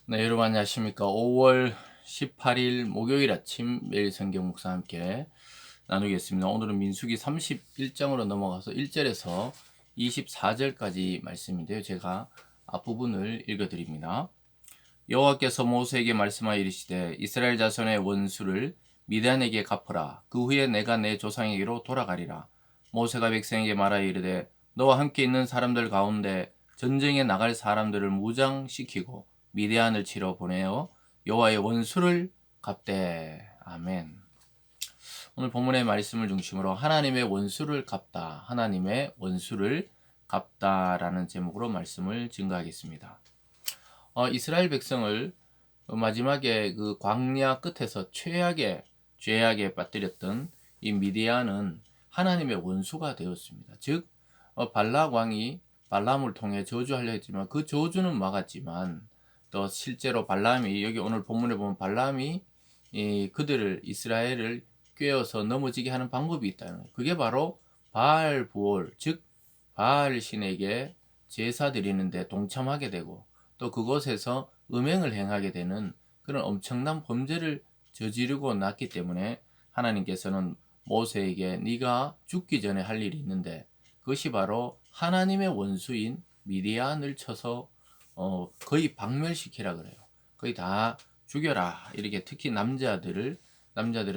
네, 여러분 안녕하십니까. 5월 18일 목요일 아침 매일 성경 묵상 함께 나누겠습니다. 오늘은 민수기 31장으로 넘어가서 1절에서 24절까지 말씀인데요. 제가 앞부분을 읽어드립니다. 여호와께서 모세에게 말씀하여 이르시되 이스라엘 자손의 원수를 미디안에게 갚으라. 그 후에 내가 내 조상에게로 돌아가리라. 모세가 백성에게 말하여 이르되 너와 함께 있는 사람들 가운데 전쟁에 나갈 사람들을 무장시키고 미디안을 치러 보내어 여호와의 원수를 갚되. 아멘. 오늘 본문의 말씀을 중심으로 하나님의 원수를 갚다, 하나님의 원수를 갚다라는 제목으로 말씀을 증거하겠습니다. 이스라엘 백성을 마지막에 그 광야 끝에서 죄악에 빠뜨렸던 이 미디안은 하나님의 원수가 되었습니다. 즉 발락 왕이 발람을 통해 저주하려 했지만 그 저주는 막았지만 또 실제로 발람이 여기 오늘 본문에 보면 발람이 그들을 이스라엘을 꿰어서 넘어지게 하는 방법이 있다는 거예요. 그게 바로 바알 부올, 즉 바알 신에게 제사 드리는데 동참하게 되고 또 그곳에서 음행을 행하게 되는 그런 엄청난 범죄를 저지르고 났기 때문에 하나님께서는 모세에게 네가 죽기 전에 할 일이 있는데 그것이 바로 하나님의 원수인 미디안을 쳐서 거의 박멸시키라 그래요. 거의 다 죽여라. 이렇게 특히 남자들은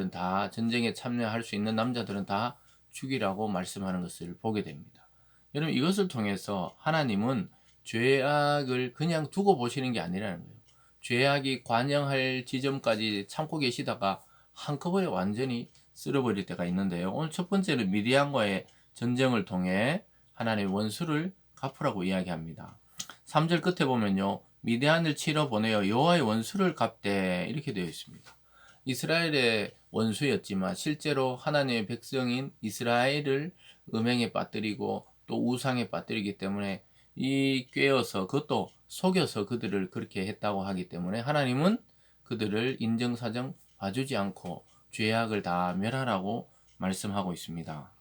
다 전쟁에 참여할 수 있는 남자들은 다 죽이라고 말씀하는 것을 보게 됩니다. 여러분 이것을 통해서 하나님은 죄악을 그냥 두고 보시는 게 아니라는 거예요. 죄악이 관영할 지점까지 참고 계시다가 한꺼번에 완전히 쓸어버릴 때가 있는데요. 오늘 첫 번째는 미디안과의 전쟁을 통해 하나님의 원수를 갚으라고 이야기합니다. 3절 끝에 보면요. 미디안을 치러 보내어 여호와의 원수를 갚되 이렇게 되어 있습니다. 이스라엘의 원수였지만 실제로 하나님의 백성인 이스라엘을 음행에 빠뜨리고 또 우상에 빠뜨리기 때문에 이 꿰어서 그것도 속여서 그들을 그렇게 했다고 하기 때문에 하나님은 그들을 인정사정 봐주지 않고 죄악을 다 멸하라고 말씀하고 있습니다.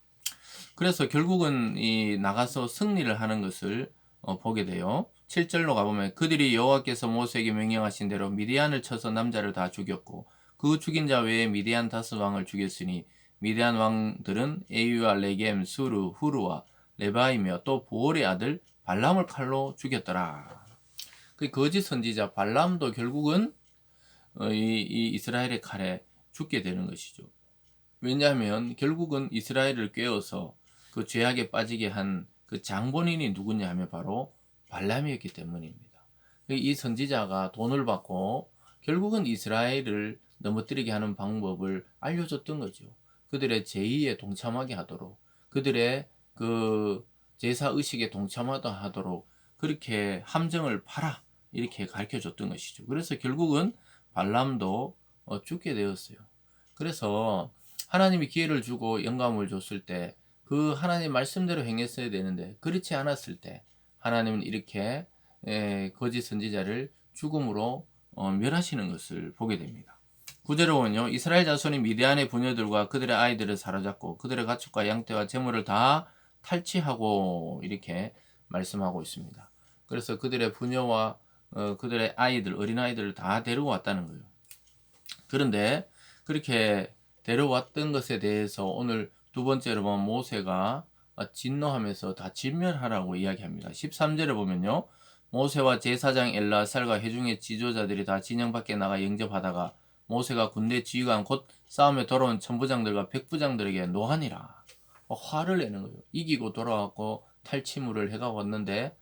그래서 결국은 이 나가서 승리를 하는 것을 보게 돼요. 7절로 가보면 그들이 여호와께서 모세에게 명령하신 대로 미디안을 쳐서 남자를 다 죽였고 그 죽인 자 외에 미디안 다섯 왕을 죽였으니 미디안 왕들은 에위와 레겜, 수르, 후르와 레바이며 또 보올의 아들 발람을 칼로 죽였더라. 그 거짓 선지자 발람도 결국은 이 이스라엘의 칼에 죽게 되는 것이죠. 왜냐하면 결국은 이스라엘을 꿰어서 그 죄악에 빠지게 한 그 장본인이 누구냐 하면 바로 발람이었기 때문입니다. 이 선지자가 돈을 받고 결국은 이스라엘을 넘어뜨리게 하는 방법을 알려줬던 거죠. 그들의 제의에 동참하게 하도록, 그들의 그 제사 의식에 동참하도록 그렇게 함정을 파라 이렇게 가르쳐 줬던 것이죠. 그래서 결국은 발람도 죽게 되었어요. 그래서 하나님이 기회를 주고 영감을 줬을 때 그 하나님 말씀대로 행했어야 되는데 그렇지 않았을 때 하나님은 이렇게 거짓 선지자를 죽음으로 멸하시는 것을 보게 됩니다. 9절에 보면요. 이스라엘 자손이 미디안의 부녀들과 그들의 아이들을 사로잡고 그들의 가축과 양떼와 재물을 다 탈취하고 이렇게 말씀하고 있습니다. 그래서 그들의 부녀와 그들의 아이들, 어린아이들을 다 데려왔다는 거예요. 그런데 그렇게 데려왔던 것에 대해서 오늘 두 번째로 보면 모세가 진노하면서 다 진멸하라고 이야기합니다. 13절에 보면요. 모세와 제사장 엘라살과 회중의 지도자들이 다 진영 밖에 나가 영접하다가 모세가 군대 지휘관 곧 싸움에 돌아온 천부장들과 백부장들에게 노하니라. 화를 내는 거예요. 이기고 돌아왔고 탈취물을 해가 왔는데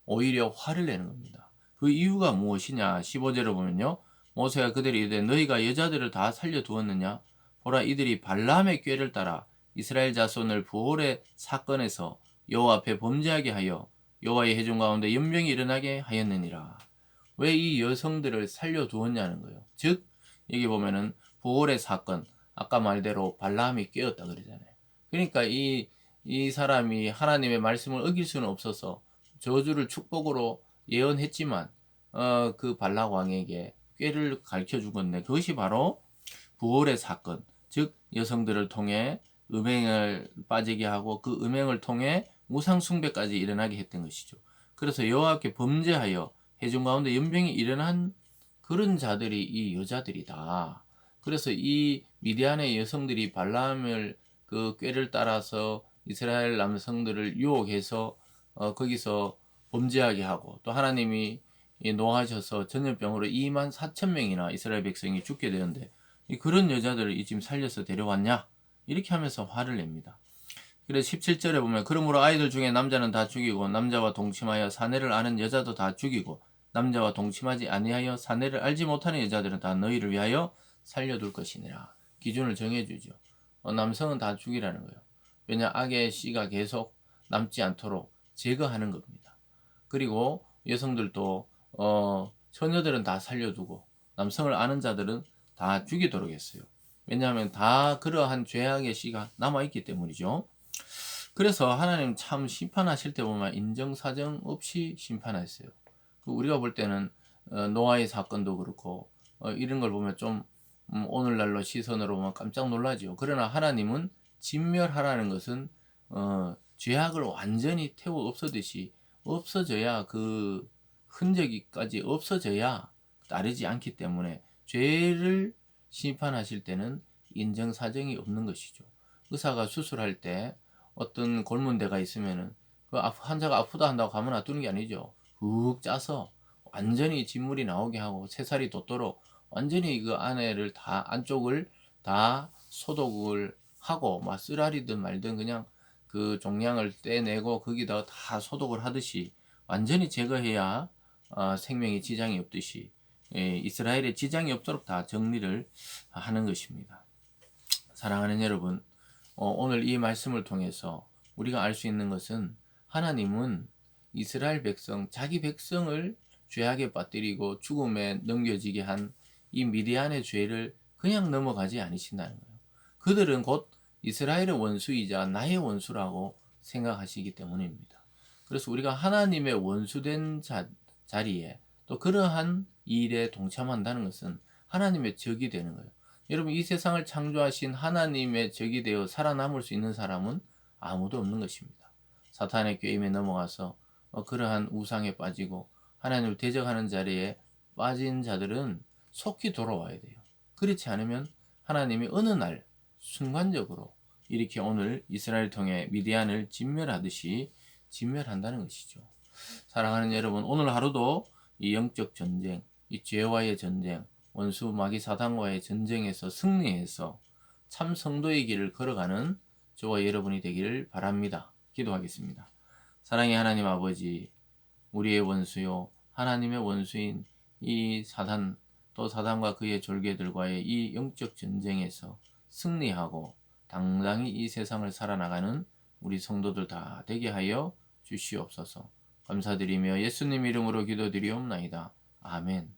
오히려 화를 내는 겁니다. 그 이유가 무엇이냐? 15절에 보면요. 모세가 그들이 이르되 너희가 여자들을 다 살려두었느냐? 보라 이들이 발람의 꾀를 따라 이스라엘 자손을 부올의 사건에서 여호와 앞에 범죄하게 하여 여호와의 회중 가운데 연병이 일어나게 하였느니라. 왜 이 여성들을 살려두었냐는 거예요. 즉 여기 보면은 부올의 사건, 아까 말대로 발람이 꾀었다 그러잖아요. 그러니까 이 사람이 하나님의 말씀을 어길 수는 없어서 저주를 축복으로 예언했지만 그 발락 왕에게 꾀를 가르쳐 죽었네. 그것이 바로 부월의 사건, 즉 여성들을 통해 음행을 빠지게 하고 그 음행을 통해 우상 숭배까지 일어나게 했던 것이죠. 그래서 여호와께 범죄하여 회중 가운데 연병이 일어난 그런 자들이 이 여자들이다. 그래서 이 미디안의 여성들이 발람을 그 꾀를 따라서 이스라엘 남성들을 유혹해서 거기서 범죄하게 하고, 또 하나님이 노하셔서 전염병으로 2만 4천 명이나 이스라엘 백성이 죽게 되는데, 그런 여자들을 지금 살려서 데려왔냐? 이렇게 하면서 화를 냅니다. 그래서 17절에 보면, 그러므로 아이들 중에 남자는 다 죽이고 남자와 동침하여 사내를 아는 여자도 다 죽이고 남자와 동침하지 아니하여 사내를 알지 못하는 여자들은 다 너희를 위하여 살려둘 것이니라. 기준을 정해주죠. 남성은 다 죽이라는 거예요. 왜냐, 악의 씨가 계속 남지 않도록 제거하는 겁니다. 그리고 여성들도 처녀들은 다 살려두고 남성을 아는 자들은 다 죽이도록 했어요. 왜냐하면 다 그러한 죄악의 씨가 남아있기 때문이죠. 그래서 하나님 참 심판하실 때 보면 인정사정 없이 심판하셨어요. 우리가 볼 때는 노아의 사건도 그렇고 이런 걸 보면 좀 오늘날로 시선으로 보면 깜짝 놀라죠. 그러나 하나님은 진멸하라는 것은 죄악을 완전히 태워 없애듯이 없어져야, 그 흔적이까지 없어져야 따르지 않기 때문에 죄를 심판하실 때는 인정사정이 없는 것이죠. 의사가 수술할 때 어떤 골문 데가 있으면은 그 환자가 아프다 한다고 가만 놔두는 게 아니죠. 훅 짜서 완전히 진물이 나오게 하고 새살이 돋도록 완전히 그 안에를 다, 안쪽을 다 소독을 하고, 막 쓰라리든 말든 그냥 그 종양을 떼내고 거기다가 다 소독을 하듯이 완전히 제거해야 생명에 지장이 없듯이 이스라엘에 지장이 없도록 다 정리를 하는 것입니다. 사랑하는 여러분, 오늘 이 말씀을 통해서 우리가 알 수 있는 것은, 하나님은 이스라엘 백성, 자기 백성을 죄악에 빠뜨리고 죽음에 넘겨지게 한 이 미디안의 죄를 그냥 넘어가지 않으신다는 거예요. 그들은 곧 이스라엘의 원수이자 나의 원수라고 생각하시기 때문입니다. 그래서 우리가 하나님의 원수된 자리에 또 그러한 일에 동참한다는 것은 하나님의 적이 되는 거예요. 여러분, 이 세상을 창조하신 하나님의 적이 되어 살아남을 수 있는 사람은 아무도 없는 것입니다. 사탄의 꾀임에 넘어가서 그러한 우상에 빠지고 하나님을 대적하는 자리에 빠진 자들은 속히 돌아와야 돼요. 그렇지 않으면 하나님이 어느 날 순간적으로 이렇게 오늘 이스라엘 통해 미디안을 진멸하듯이 진멸한다는 것이죠. 사랑하는 여러분, 오늘 하루도 이 영적 전쟁, 이 죄와의 전쟁, 원수 마귀 사단과의 전쟁에서 승리해서 참 성도의 길을 걸어가는 저와 여러분이 되기를 바랍니다. 기도하겠습니다. 사랑의 하나님 아버지, 우리의 원수요 하나님의 원수인 이 사단, 또 사단과 그의 졸개들과의 이 영적 전쟁에서 승리하고 당당히 이 세상을 살아나가는 우리 성도들 다 되게 하여 주시옵소서. 감사드리며 예수님 이름으로 기도드리옵나이다. 아멘.